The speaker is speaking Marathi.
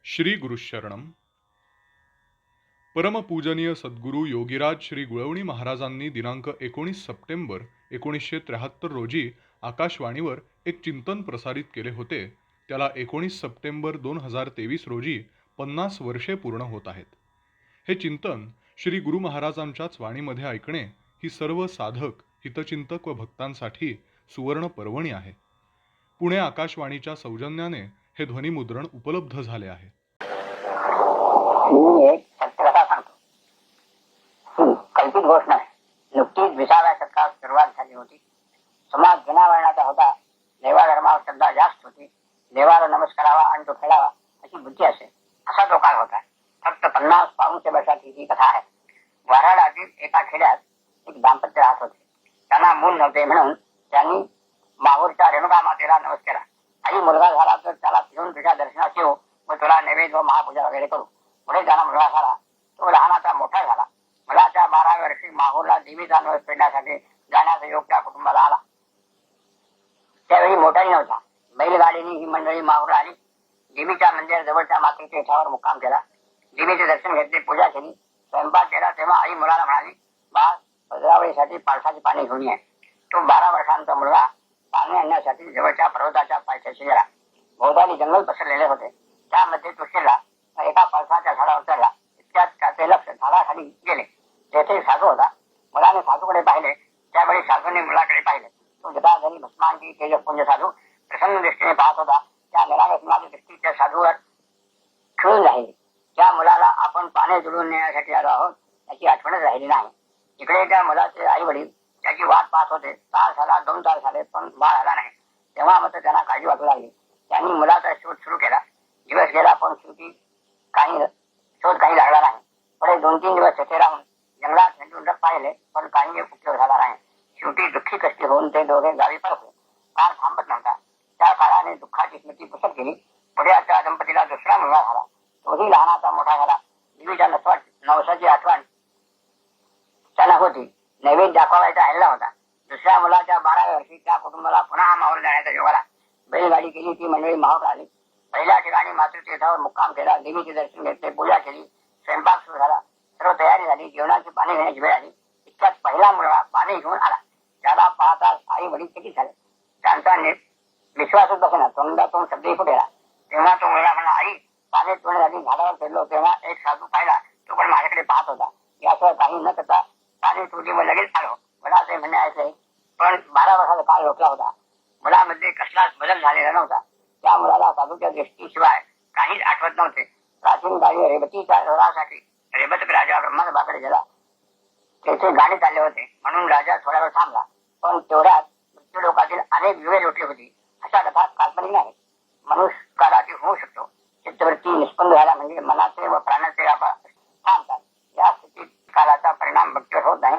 श्री गुरुशरणम. परमपूजनीय सद्गुरू योगीराज श्री गुळवणी महाराजांनी दिनांक 19 सप्टेंबर 1973 रोजी आकाशवाणीवर एक चिंतन प्रसारित केले होते. त्याला 19 सप्टेंबर 2023 रोजी 50 वर्षे पूर्ण होत आहेत. हे चिंतन श्री गुरु महाराजांच्याच वाणीमध्ये ऐकणे ही सर्व साधक, हितचिंतक व भक्तांसाठी सुवर्ण पर्वणी आहे. पुणे आकाशवाणीच्या सौजन्याने हे ध्वनिमुद्रण उपलब्ध झाले आहे. मी एक सत्यकथा सांगतो. ही कल्पित गोष्ट नाही. नुकतीच 20व्या शतकात सुरुवात झाली होती. समाज जनावरणाचा होता. देवाधर्मावर श्रद्धा जास्त होती. देवाला नमस्कारावा आणि तो खेळावा अशी बुद्धी असे. असा तो काळ होता. फक्त 50 पाऊणच्या वर्षाची ही कथा आहे. वऱ्हाडातील एका खेड्यात एक दाम्पत्य राहत होते. त्यांना मूल नव्हते म्हणून त्यांनी माहूरच्या रेणुका मातेला नमस केला. आई मुलगा झाला तर त्याला फिरून तुझ्या दर्शनास येऊ व तुला नैवेद्य व महापूजा वगैरे करू. पुढे त्याला मुलगा झाला. तो लहानाचा मोठा झाला. मुलाच्या 12व्या वर्षी माहूरला देवीचा नवस फेडण्यासाठी जाण्याचा योग त्या कुटुंबाला आला. त्यावेळी मोठाही नव्हता. बैलगाडीने ही मंडळी माहूरला आली. देवीच्या मंदिर जवळच्या मातीच्या इथावर मुक्काम केला. देवीचे दर्शन घेतले, पूजा केली, स्वयंपाक केला. तेव्हा आई मुलाला म्हणाली, बाळ, पदरावळीसाठी पावसाची पाणी घेऊन ये. तो 12 वर्षांचा मुलगा पाणी आणण्यासाठी जवळच्या पर्वताच्या पायथ्याशी गेला. भोवताली जंगल पसरलेले होते. त्यामध्ये तो शिरला. एका पळसाच्या झाडावर चढला. इतक्यात त्याचे लक्ष झाडाखाली गेले. तेथे साधू होता. मुलाने साधूकडे पाहिले. त्यावेळी साधूने मुलाकडे पाहिले. तो जटाधारी भस्मांची तेजपुंज साधू प्रसन्न दृष्टीने पाहत होता. त्या निरागसनाची दृष्टी त्या साधूवर खिळून राहिली. त्या मुलाला आपण पाने जुळून नेण्यासाठी आलो आहोत याची आठवणच राहिली नाही. इकडे त्या मुलाचे आई वडील त्याची वाट पाहत होते. तास झाला, 2 तास झाले, पण बाळ आला नाही. तेव्हा मात्र त्यांना काळजी वाटू लागली. त्यांनी मुलाचा शोध सुरू केला. दिवस गेला, पण शोध काही लागला नाही. पुढे 2-3 दिवस तेथे राहून जंगलात हिंडून पाहिले, पण काही उपयोग झाला नाही. शेवटी दुःखी कष्टी होऊन ते दोघे गावी परतले. काळ थांबत नव्हता. त्या काळाने दुःखाची स्मृती पुसत गेली. पुढे त्या दंपतीला दुसरा मुलगा झाला. तोही लहानाचा मोठा झाला. देवीच्या नवसाची आठवण त्यांना होती. नैवेद्य दाखवायचा हल्ला होता. दुसऱ्या मुलाच्या 12व्या वर्षी त्या कुटुंबाला पुन्हा माहूर जाण्याचा योग आला. बैलगाडी केली. ती मंडळी माहूर आली. पहिल्या ठिकाणी मातृतीर्थावर मुक्काम केला. देवीचे दर्शन घेतले, पूजा केली, स्वयंपाक सुरू झाला. सर्व तयारी झाली. जेवणाची पाणी घेण्याची वेळ आली. इतक्यात पहिला मुलगा पाणी घेऊन आला. त्याला पाहताच आई वडील चकित झाले. त्यांचा विश्वासच बसेना. तोंडातून शब्दही फुटेला. तेव्हा तो मुलगा म्हणला, आई, पाणी तोडण्यासाठी झाडावर फिरलो तेव्हा एक साधू पाहिला. तो पण माझ्याकडे पाहत होता. याशिवाय काही न करता पाणी तोडली व लगेच आलो. मला ते म्हणणे ऐकले, पण 12 वर्षाचा काळ रोखला होता. मुलामध्ये कसलाच बदल झालेला नव्हता. त्या मुलाला साधूच्या दृष्टीशिवाय काहीच आठवत नव्हते. प्राचीन काळी रेवतीच्या शोधासाठी रेवत राजा ब्रह्मदेवाकडे गेला. तेथे गाणी चालले होते म्हणून राजा थोडा वेळ थांबला. पण तेवढ्यात मृत्यूलोकातील अनेक युगे लोटली होती. अशा कथा काल्पनिक नाही. मनुष्य काळाची होऊ शकतो. चित्तवृत्ती निष्पन्न झाला म्हणजे मनाचे व प्राणाचे थांबतात. या स्थितीत काळाचा परिणाम भक्तीवर होत नाही.